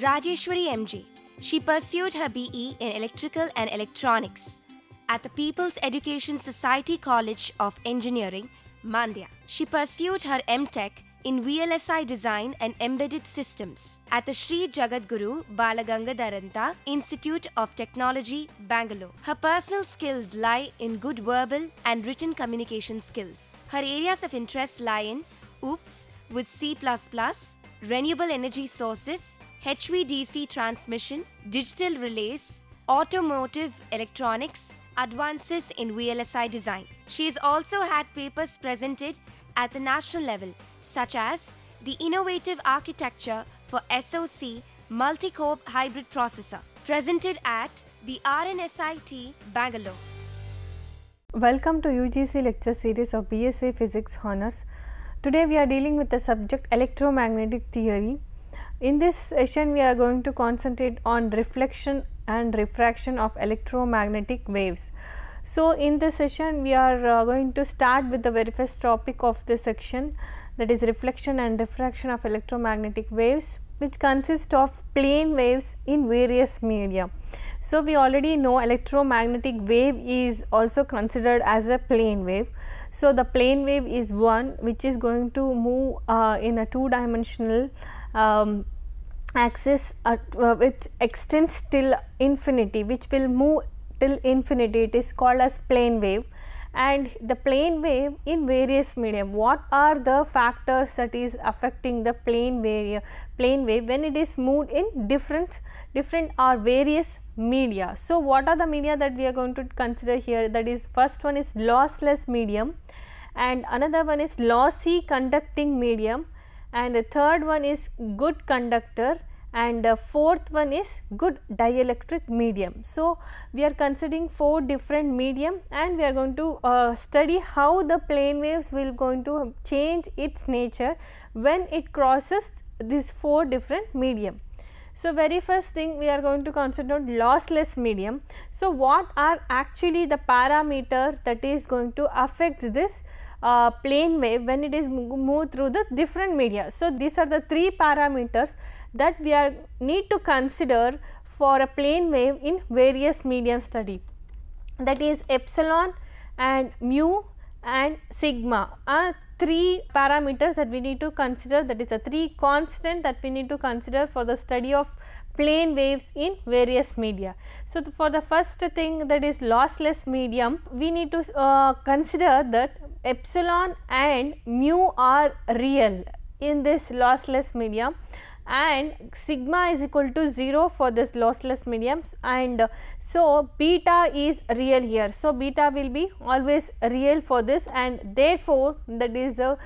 Rajeshwari MJ. She pursued her BE in Electrical and Electronics at the People's Education Society College of Engineering, Mandya. She pursued her MTech in VLSI Design and Embedded Systems at the Sri Jagadguru Balagangadharanta Institute of Technology, Bangalore. Her personal skills lie in good verbal and written communication skills. Her areas of interest lie in OOPS with C++, renewable energy sources, HVDC transmission, digital relays, automotive electronics, advances in VLSI design. She has also had papers presented at the national level, such as the Innovative Architecture for SoC Multi-Core Hybrid Processor, presented at the RNSIT, Bangalore. Welcome to UGC lecture series of BSc Physics Honours. Today we are dealing with the subject electromagnetic theory. In this session we are going to concentrate on reflection and refraction of electromagnetic waves. So in this session we are going to start with the very first topic of this section, that is reflection and refraction of electromagnetic waves, which consist of plane waves in various media. So we already know electromagnetic wave is also considered as a plane wave. So the plane wave is one which is going to move in a two-dimensional axis which extends till infinity, which will move till infinity. It is called as plane wave. And the plane wave in various medium, what are the factors that is affecting the plane wave when it is moved in different or various media. So what are the media that we are going to consider here? That is, first one is lossless medium, and another one is lossy conducting medium, and the third one is good conductor, and the fourth one is good dielectric medium. So we are considering four different medium, and we are going to study how the plane waves will going to change its nature when it crosses these four different medium. So very first thing we are going to consider lossless medium. So what are actually the parameter that is going to affect this plane wave when it is moved through the different media? So these are the three parameters that we need to consider for a plane wave in various medium study, that is epsilon and mu and sigma are three parameters that we need to consider, that is a three constant that we need to consider for the study of plane waves in various media. So for the first thing, that is lossless medium, we need to consider that epsilon and mu are real in this lossless medium, and sigma is equal to 0 for this lossless mediums, and so beta is real here. So beta will be always real for this, and therefore that is the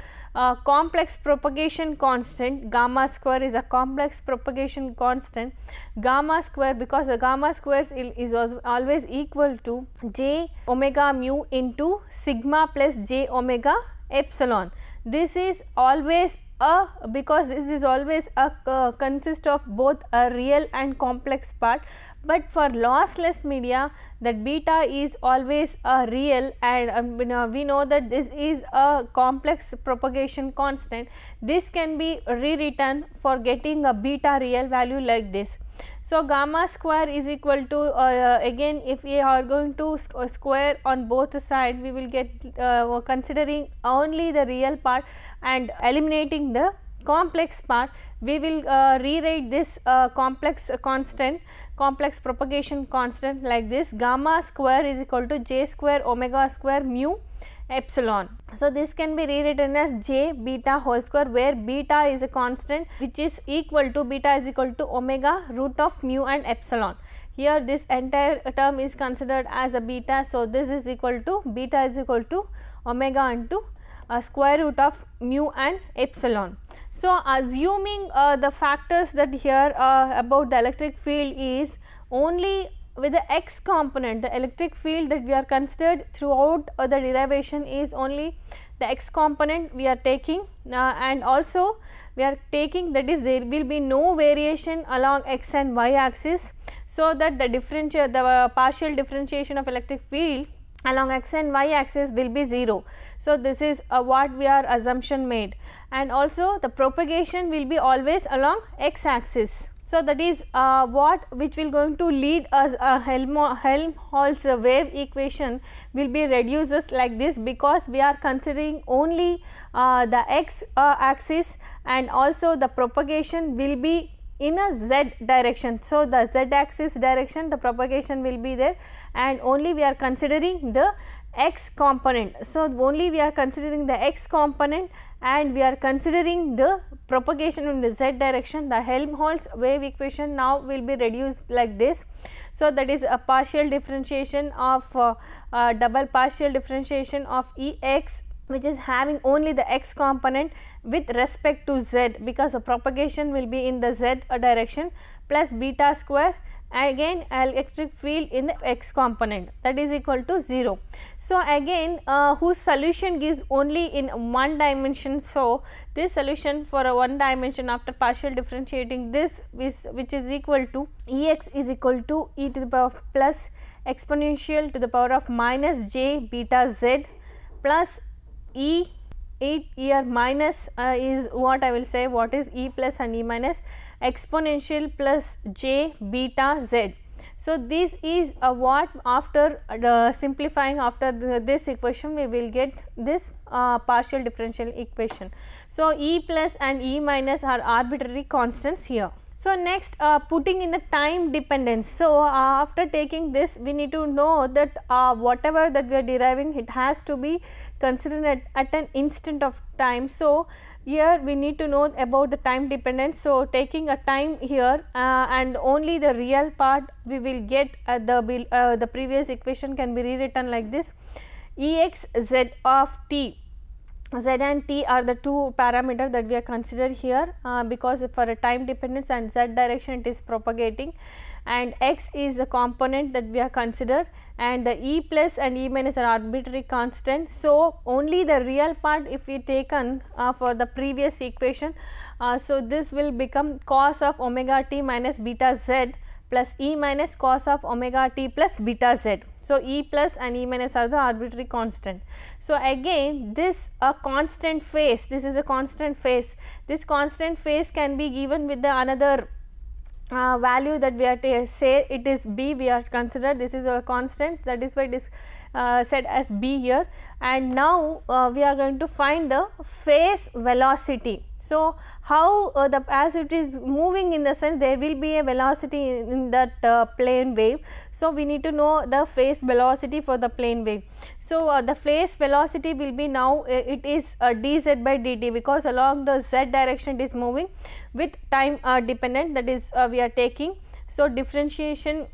complex propagation constant gamma square is a complex propagation constant gamma square, because the gamma square is always equal to j omega mu into sigma plus j omega epsilon. This is always because this is always consist of both a real and complex part, but for lossless media that beta is always a real, and we know that this is a complex propagation constant. This can be rewritten for getting a beta real value like this. So gamma square is equal to again, if we are going to square on both sides, we will get considering only the real part and eliminating the complex part, we will rewrite this complex propagation constant like this: gamma square is equal to j square omega square mu epsilon. So this can be rewritten as j beta whole square, where beta is a constant which is equal to omega root of mu and epsilon. Here this entire term is considered as a beta, so this is equal to beta is equal to omega into square root of mu and epsilon. So assuming the factors that here about the electric field is only with the x component, the electric field that we are considered throughout the derivation is only the x component we are taking, and also we are taking, that is there will be no variation along x and y axis, so that the partial differentiation of electric field along x and y axis will be 0. So this is what we are assumption made, and also the propagation will be always along x axis. So, that is which will going to lead us Helmholtz wave equation will be reduces like this, because we are considering only the x axis, and also the propagation will be in a z direction. So, the z axis direction the propagation will be there, and only we are considering the x component. So, only we are considering the x component and we are considering the propagation in the z direction. The Helmholtz wave equation now will be reduced like this. So, that is a partial differentiation of double partial differentiation of Ex, which is having only the x component with respect to z, because the propagation will be in the z direction, plus beta square again electric field in the x component, that is equal to 0. So, again whose solution gives only in one dimension. So, this solution for a one dimension after partial differentiating this which is equal to Ex is equal to e to the power of plus exponential to the power of minus j beta z plus e here minus is what I will say, what is e plus and e minus exponential plus j beta z. So, this is what after simplifying after this equation we will get this partial differential equation. So, e plus and e minus are arbitrary constants here. So, next putting in the time dependence. So, after taking this we need to know that whatever that we are deriving, it has to be considered at an instant of time. So, here we need to know about the time dependence. So, taking a time here and only the real part we will get the previous equation can be rewritten like this: Ex z of t. Z and t are the two parameters that we are considered here, because for a time dependence and z direction it is propagating, and x is the component that we are considered, and the e plus and e minus are arbitrary constant. So, only the real part if we taken for the previous equation, so this will become cos of omega t minus beta z plus e minus cos of omega t plus beta z. So, e plus and e minus are the arbitrary constant. So, again this a constant phase, this is a constant phase, this constant phase can be given with the another value that we are to say it is b, we are considered this is a constant, that is why it is said as b here. And now we are going to find the phase velocity. So, how as it is moving, in the sense there will be a velocity in that plane wave. So, we need to know the phase velocity for the plane wave. So, the phase velocity will be now it is dz by dt, because along the z direction it is moving with time dependent, that is we are taking. So, differentiation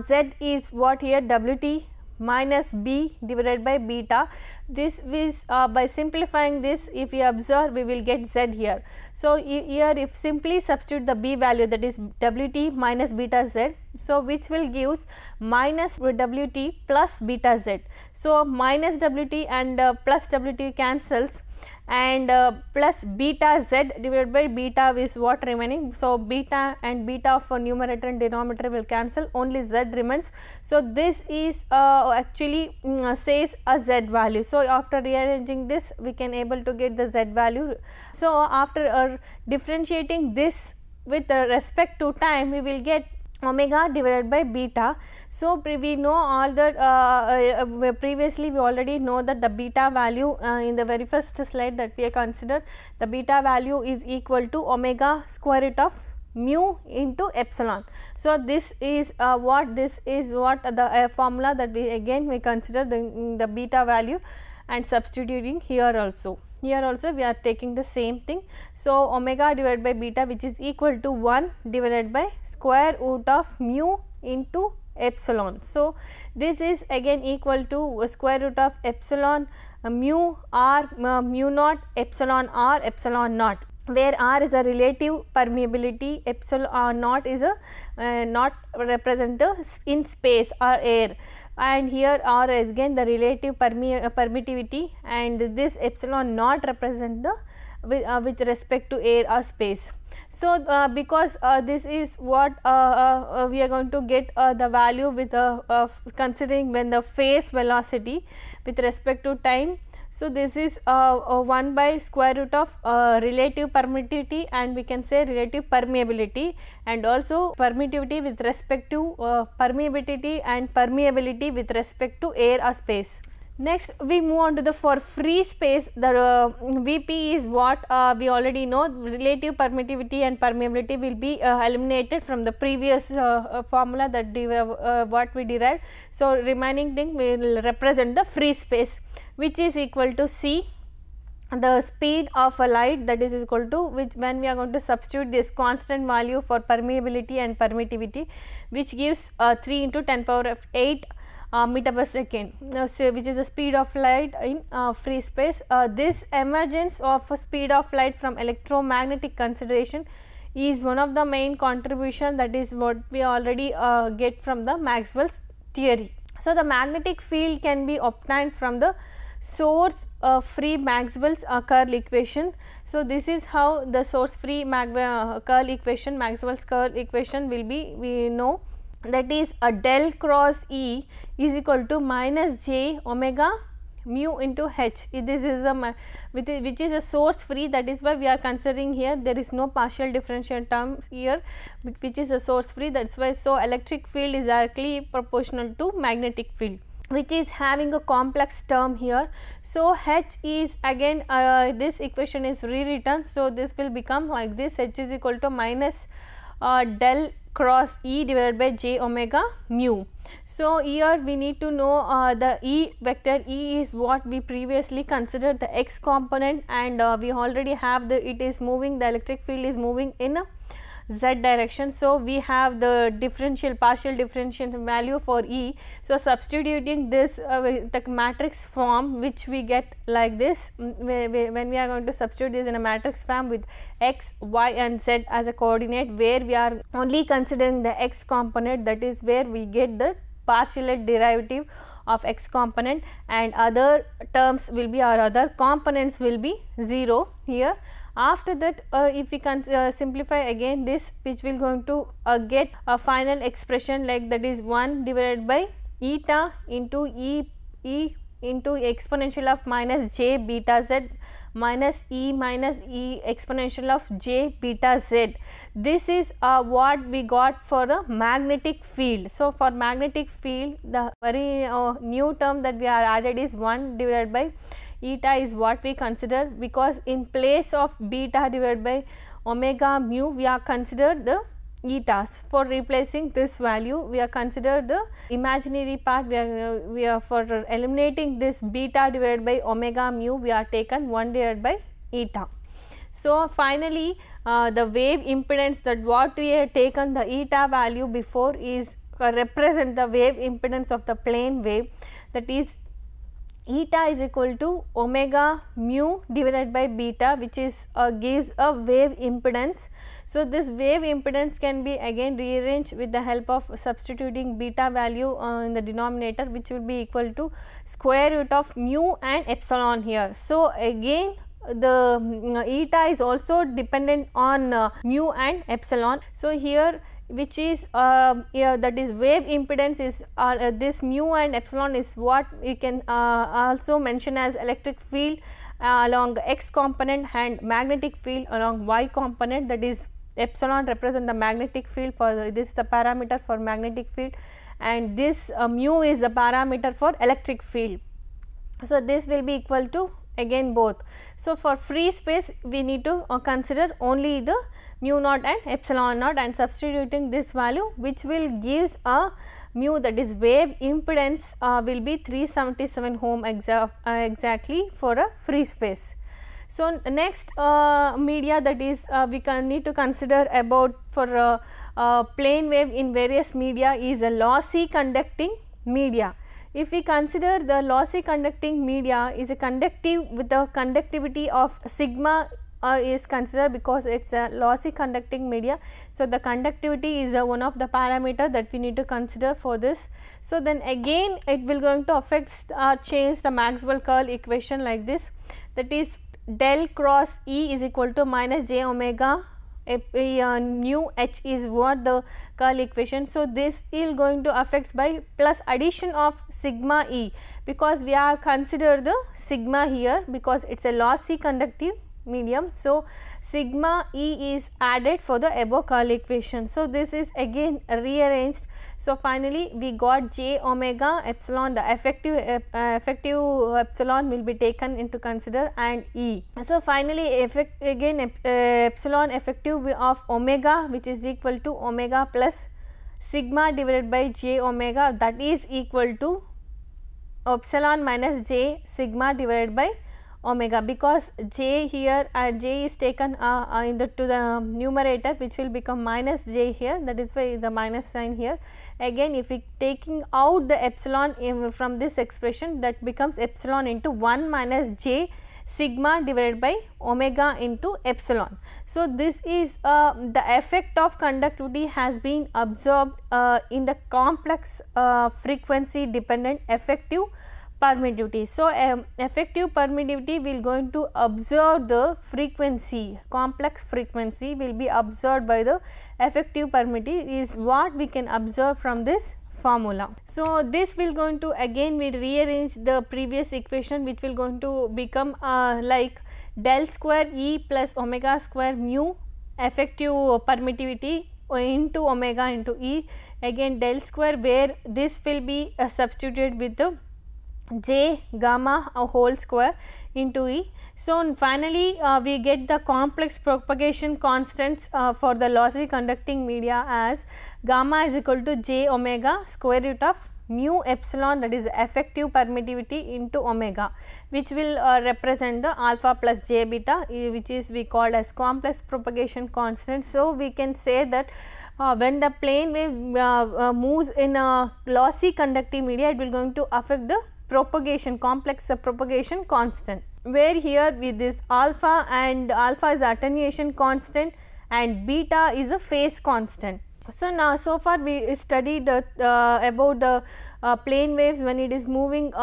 z is what here, wt minus b divided by beta. This is by simplifying this, if we observe we will get z here. So, here if simply substitute the b value, that is wt minus beta z. So, which will gives minus wt plus beta z. So, minus wt and plus wt cancels, and plus beta z divided by beta is what remaining. So, beta and beta for numerator and denominator will cancel, only z remains. So, this is actually says a z value. So, after rearranging this we can able to get the z value. So, after differentiating this with respect to time, we will get omega divided by beta. So, we know all that previously we already know that the beta value in the very first slide that we have considered, the beta value is equal to omega square root of mu into epsilon. So, this is what the formula that we again we consider the beta value, and substituting here also. Here also we are taking the same thing. So, omega divided by beta, which is equal to 1 divided by square root of mu into epsilon. So, this is again equal to square root of epsilon mu r mu naught epsilon r epsilon naught, where r is a relative permeability, epsilon naught is a not represent the in space or air, and here r is again the relative permittivity, and this epsilon naught represent the with respect to air or space. So, because this is what we are going to get the value with considering when the phase velocity with respect to time. So this is 1 by square root of relative permittivity, and we can say relative permeability, and also permittivity with respect to permeability and permeability with respect to air or space. Next we move on to the for free space. The Vp is what we already know. Relative permittivity and permeability will be eliminated from the previous formula that what we derived. So remaining thing will represent the free space, which is equal to C, the speed of a light, that is equal to, which when we are going to substitute this constant value for permeability and permittivity, which gives 3 into 10 power of 8 meter per second, so which is the speed of light in free space. This emergence of speed of light from electromagnetic consideration is one of the main contribution, that is what we already get from the Maxwell's theory. So the magnetic field can be obtained from the source free Maxwell's curl equation. So this is how the source free curl equation, Maxwell's curl equation will be, we know, that is a del cross E is equal to minus j omega mu into h. This is a which is a source free, that is why we are considering here there is no partial differential terms here, which is a source free, that is why. So electric field is directly proportional to magnetic field, which is having a complex term here. So h is again this equation is rewritten, so this will become like this: h is equal to minus del cross E divided by j omega mu. So here we need to know the E vector. E is what we previously considered the x component, and we already have the, it is moving, the electric field is moving in a z direction. So we have the differential, partial differential value for E. So substituting this the matrix form, which we get like this, when we are going to substitute this in a matrix form with x, y and z as a coordinate, where we are only considering the x component, that is where we get the partial derivative of x component, and other terms will be, or other components will be 0 here. After that if we can simplify again this, which will going to get a final expression like, that is 1 divided by eta into e into exponential of minus j beta z minus e exponential of j beta z. This is what we got for the magnetic field. So for magnetic field, the very new term that we are added is 1 divided by eta is what we consider, because in place of beta divided by omega mu, we are considered the etas. For replacing this value, we are considered the imaginary part. We are for eliminating this beta divided by omega mu, we are taken 1 divided by eta. So finally the wave impedance, that what we have taken the eta value before is represent the wave impedance of the plane wave, that is eta is equal to omega mu divided by beta, which is gives a wave impedance. So this wave impedance can be again rearranged with the help of substituting beta value in the denominator, which will be equal to square root of mu and epsilon here. So again the eta is also dependent on mu and epsilon. So here, which is that is wave impedance is this mu and epsilon is what we can also mention as electric field along x component and magnetic field along y component, that is epsilon represent the magnetic field, for this is the parameter for magnetic field, and this mu is the parameter for electric field. So this will be equal to again both. So for free space we need to consider only the mu naught and epsilon naught, and substituting this value, which will gives a mu, that is wave impedance will be 377 ohm exactly for a free space. So next media, that is we can need to consider about for plane wave in various media is a lossy conducting media. If we consider the lossy conducting media is a conductive with the conductivity of sigma is considered, because it is a lossy conducting media. So the conductivity is one of the parameter that we need to consider for this. So then again it will going to affect change the Maxwell curl equation like this, that is del cross E is equal to minus j omega nu h is what the curl equation. So, this is going to affect by plus addition of sigma e, because we are consider the sigma here because it is a lossy conductive medium. So, sigma e is added for the above curl equation. So, this is again rearranged. So, finally, we got j omega epsilon, the effective epsilon will be taken into consider, and e. So, finally, epsilon effective of omega, which is equal to omega plus sigma divided by j omega, that is equal to epsilon minus j sigma divided by omega, because j here and j is taken to the numerator, which will become minus j here, that is why the minus sign here. Again, if we taking out the epsilon from this expression, that becomes epsilon into 1 minus j sigma divided by omega into epsilon. So, this is the effect of conductivity has been absorbed in the complex frequency dependent effective permittivity. So, effective permittivity will going to observe the frequency, complex frequency will be observed by the effective permittivity is what we can observe from this formula. So, this will going to again we rearrange the previous equation, which will going to become like del square E plus omega square mu effective permittivity into omega into E, again del square, where this will be substituted with the j gamma whole square into E. So, finally, we get the complex propagation constants for the lossy conducting media as gamma is equal to j omega square root of mu epsilon, that is effective permittivity into omega, which will represent the alpha plus j beta, which is we called as complex propagation constant. So, we can say that when the plane wave moves in a lossy conducting media, it will going to affect the propagation complex propagation constant, where here with this alpha, and alpha is the attenuation constant and beta is a phase constant. So, now so far we studied the about the plane waves when it is moving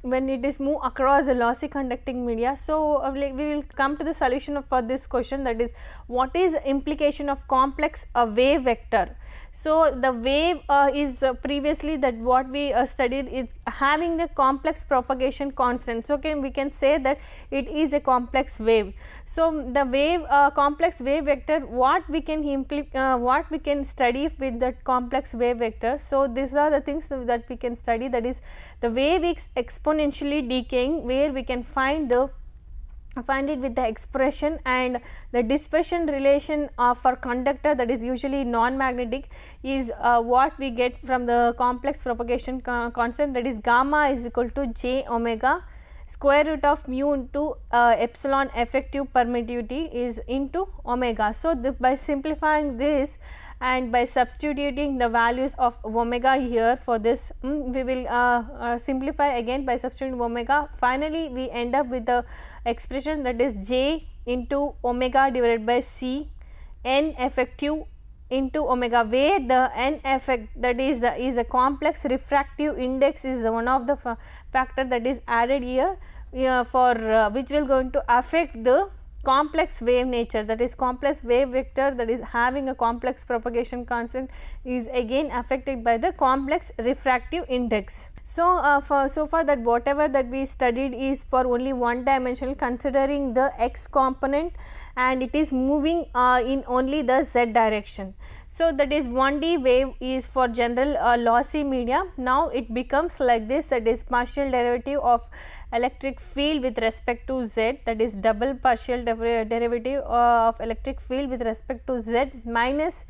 move across the lossy conducting media. So, we will come to the solution for this question, that is what is the implication of complex wave vector. So, the wave is previously that what we studied is having the complex propagation constant. So, we can say that it is a complex wave. So, the wave complex wave vector, what we can study with that complex wave vector. So, these are the things that we can study, that is the wave is exponentially decaying, where we can find it with the expression, and the dispersion relation for conductor, that is usually non-magnetic, is what we get from the complex propagation constant, that is gamma is equal to j omega square root of mu into epsilon effective permittivity is into omega. So, by simplifying this and by substituting the values of omega here for this, we will simplify again by substituting omega. Finally, we end up with the expression, that is j into omega divided by c n effective into omega, where the n effect, that is a complex refractive index, is one of the factor that is added here for which will going to affect the complex wave nature, that is complex wave vector, that is having a complex propagation constant, is again affected by the complex refractive index. So, so far that whatever that we studied is for only one dimensional, considering the x component, and it is moving in only the z direction. So, that is 1D wave is for general lossy media. Now, it becomes like this, that is partial derivative of electric field with respect to z, that is double partial derivative of electric field with respect to z minus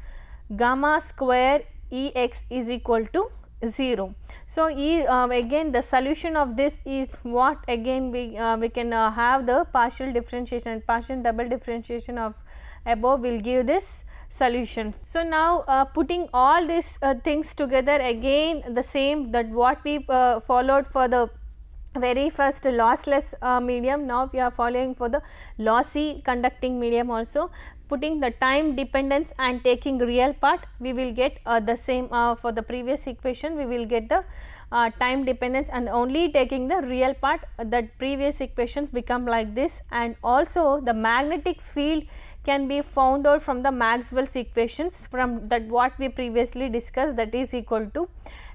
gamma square E x is equal to 0. So, again the solution of this is what, again we can have the partial differentiation and partial double differentiation of above will give this solution. So, now putting all these things together, again the same that what we followed for the very first lossless medium, now we are following for the lossy conducting medium also. Putting the time dependence and taking real part, we will get the same for the previous equation, we will get the time dependence, and only taking the real part, that previous equations become like this. And also the magnetic field can be found out from the Maxwell's equations from that what we previously discussed, that is equal to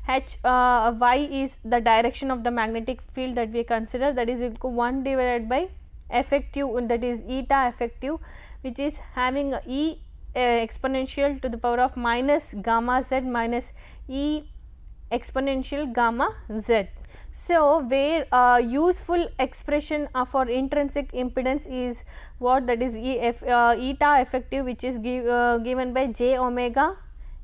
y is the direction of the magnetic field that we consider, that is equal to 1 divided by effective, that is eta effective, which is having a e exponential to the power of minus gamma z minus e exponential gamma z. So, where useful expression for intrinsic impedance is what, that is eta effective, which is given by j omega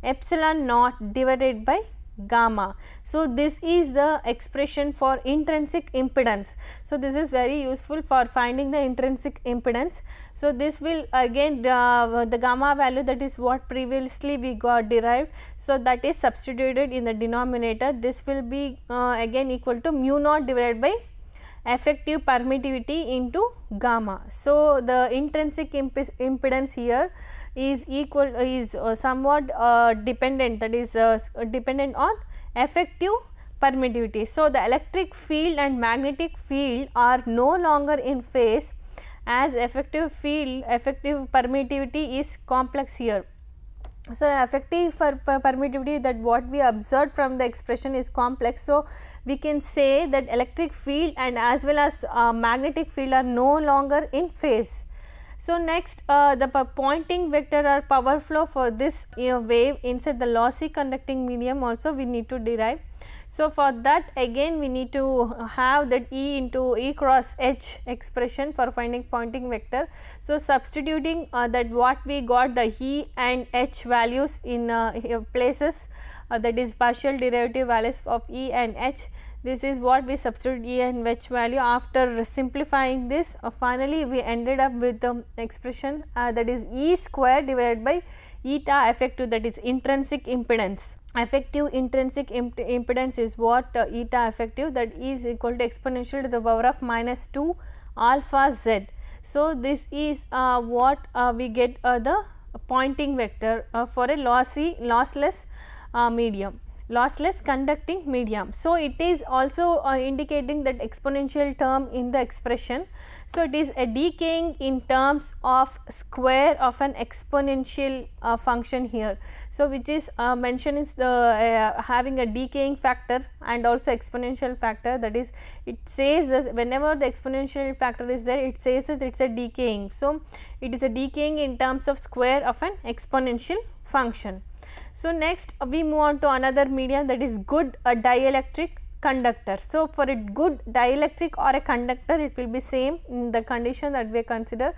epsilon naught divided by gamma. So, this is the expression for intrinsic impedance. So, this is very useful for finding the intrinsic impedance. So, this will again the gamma value, that is what previously we got derived. So, that is substituted in the denominator. This will be again equal to mu naught divided by effective permittivity into gamma. So, the intrinsic impedance here is equal is somewhat dependent, that is dependent on effective permittivity. So, the electric field and magnetic field are no longer in phase, as effective permittivity is complex here. So, effective permittivity, that what we observed from the expression is complex. So, we can say that electric field and as well as magnetic field are no longer in phase. So, next the Poynting vector or power flow for this wave inside the lossy conducting medium also we need to derive. So, for that again we need to have that E into E cross H expression for finding Poynting vector. So, substituting that what we got the E and H values in places, that is partial derivative values of E and H. This is what we substitute E and H value. After simplifying this, finally we ended up with the expression that is E square divided by eta effective, that is intrinsic impedance. Effective intrinsic impedance is what eta effective, that is equal to exponential to the power of minus 2 alpha z. So, this is what we get the Poynting vector for a lossless medium, lossless conducting medium. So, it is also indicating that exponential term in the expression. So, it is a decaying in terms of square of an exponential function here. So, which is mentioned is the having a decaying factor and also exponential factor, that is it says that whenever the exponential factor is there, it says that it is a decaying. So, it is a decaying in terms of square of an exponential function. So, next we move on to another medium, that is good dielectric conductor. So, for a good dielectric or a conductor, it will be same in the condition that we consider.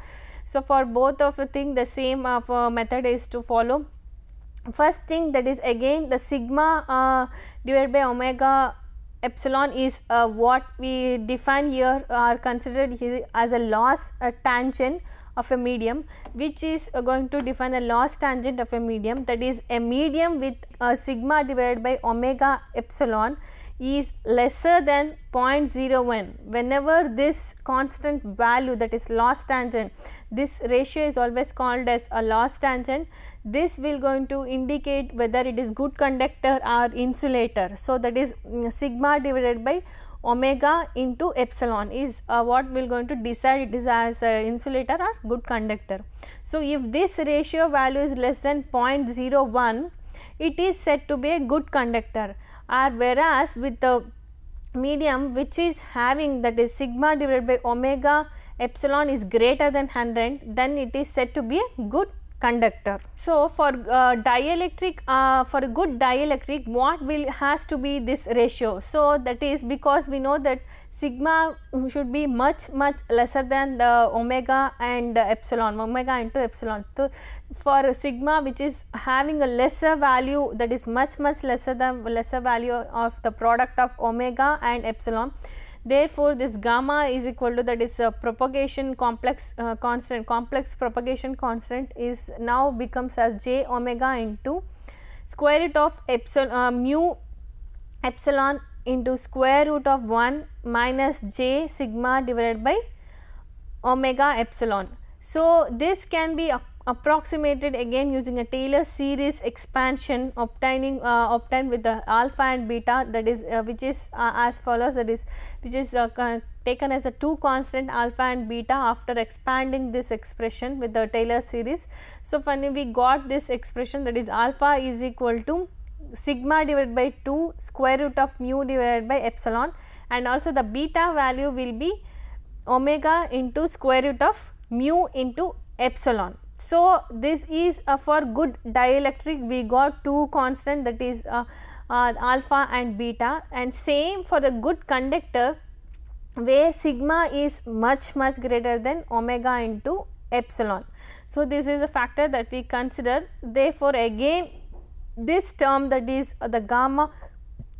So, for both of the thing the same method is to follow. First thing, that is again the sigma divided by omega epsilon is what we define here or considered here as a loss tangent of a medium, which is going to define a loss tangent of a medium, that is a medium with sigma divided by omega epsilon is lesser than 0.01. Whenever this constant value, that is loss tangent, this ratio is always called as a loss tangent. This will going to indicate whether it is good conductor or insulator. So, that is sigma divided by omega into epsilon is what we will going to decide it is as insulator or good conductor. So, if this ratio value is less than 0.01, it is said to be a good conductor, or whereas with the medium which is having, that is sigma divided by omega epsilon is greater than 100, then it is said to be a good conductor. So, for dielectric, for a good dielectric, what will has to be this ratio? So, that is because we know that sigma should be much lesser than the omega and epsilon, omega into epsilon. So, for sigma which is having a lesser value, that is much lesser than lesser value of the product of omega and epsilon. Therefore, this gamma is equal to, that is propagation complex constant, complex propagation constant is now becomes as j omega into square root of epsilon mu epsilon into square root of 1 minus j sigma divided by omega epsilon. So, this can be approximated again using a Taylor series expansion obtained with the alpha and beta, that is which is as follows, that is which is taken as a two constant alpha and beta after expanding this expression with the Taylor series. So, finally, we got this expression, that is alpha is equal to sigma divided by 2 square root of mu divided by epsilon, and also the beta value will be omega into square root of mu into epsilon. So, this is for good dielectric we got two constant, that is alpha and beta, and same for the good conductor where sigma is much greater than omega into epsilon. So, this is a factor that we consider. Therefore, again this term, that is the gamma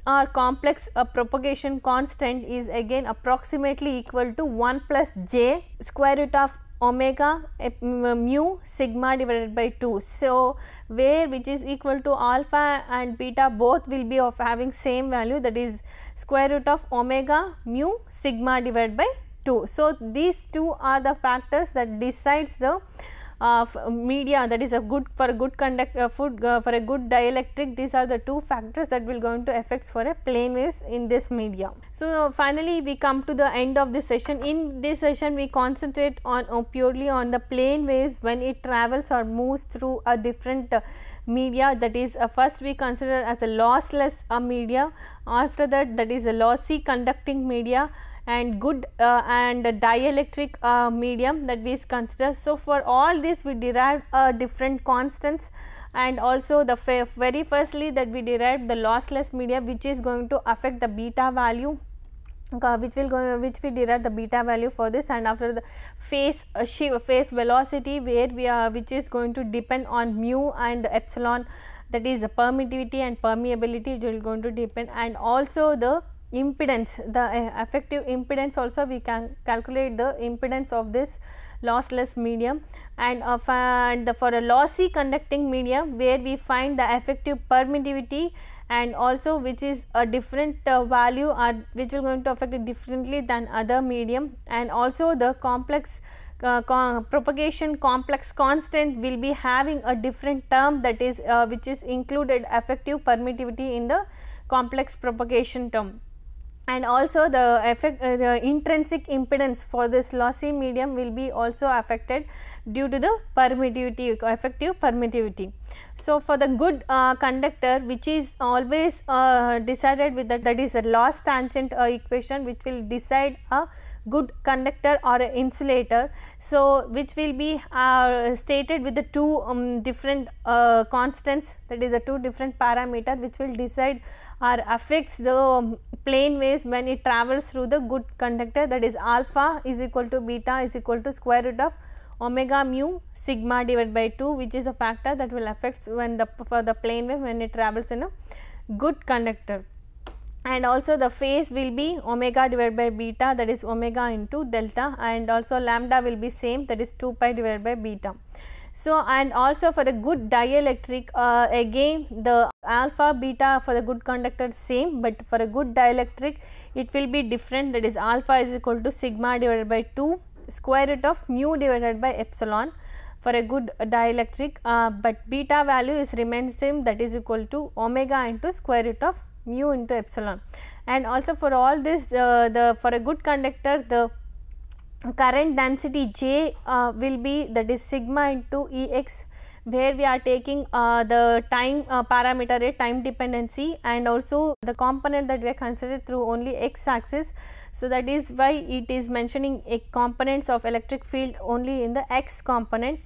or complex propagation constant, is again approximately equal to 1 plus j square root of omega mu sigma divided by 2. So, where which is equal to alpha and beta both will be of having same value, that is square root of omega mu sigma divided by 2. So, these two are the factors that decides the media, that is a good for a good conductor for a good dielectric. These are the two factors that will going to affect for a plane waves in this media. So, finally, we come to the end of this session. In this session, we concentrate on purely on the plane waves when it travels or moves through a different media, that is first we consider as a lossless media, after that is a lossy conducting media, and good and dielectric medium that we consider. So, for all this we derived different constants, and also the very firstly that we derived the lossless media, which is going to affect the beta value, which we derive the beta value for this, and after the phase velocity where we are, which is going to depend on mu and epsilon, that is permittivity and permeability, it will going to depend, and also the impedance, the effective impedance also we can calculate the impedance of this lossless medium, and for a lossy conducting medium where we find the effective permittivity, and also which is a different value or which will going to affect it differently than other medium, and also the complex propagation complex constant will be having a different term, that is which is included effective permittivity in the complex propagation term. And also the intrinsic impedance for this lossy medium will be also affected due to the permittivity, effective permittivity. So, for the good conductor, which is always decided with that is a loss tangent equation, which will decide a good conductor or a insulator. So, which will be stated with the two different constants, that is the two different parameter which will decide or affects the plane waves when it travels through the good conductor, that is alpha is equal to beta is equal to square root of omega mu sigma divided by 2, which is the factor that will affect when for the plane wave when it travels in a good conductor. And also the phase will be omega divided by beta, that is omega into delta, and also lambda will be same, that is 2 pi divided by beta. So, and also for the good dielectric again the alpha beta for the good conductor same, but for a good dielectric it will be different, that is alpha is equal to sigma divided by 2 square root of mu divided by epsilon for a good dielectric, but beta value is remains same, that is equal to omega into square root of mu into epsilon. And also for all this for a good conductor the current density J will be, that is sigma into Ex, where we are taking the time parameter a time dependency, and also the component that we are considered through only x axis. So, that is why it is mentioning a components of electric field only in the x component,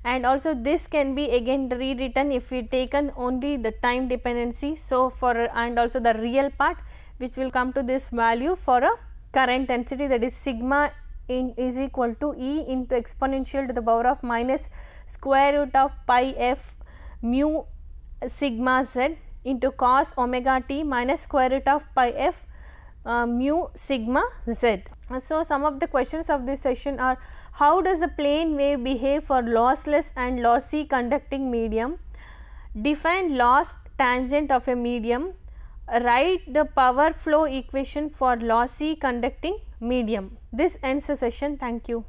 and also this can be again rewritten if we taken only the time dependency. So, for and also the real part which will come to this value for a current density, that is sigma is equal to E into exponential to the power of minus square root of pi f mu sigma z into cos omega t minus square root of pi f mu sigma z. So, some of the questions of this session are: how does the plane wave behave for lossless and lossy conducting medium? Define loss tangent of a medium. Write the power flow equation for lossy conducting medium. This ends the session. Thank you.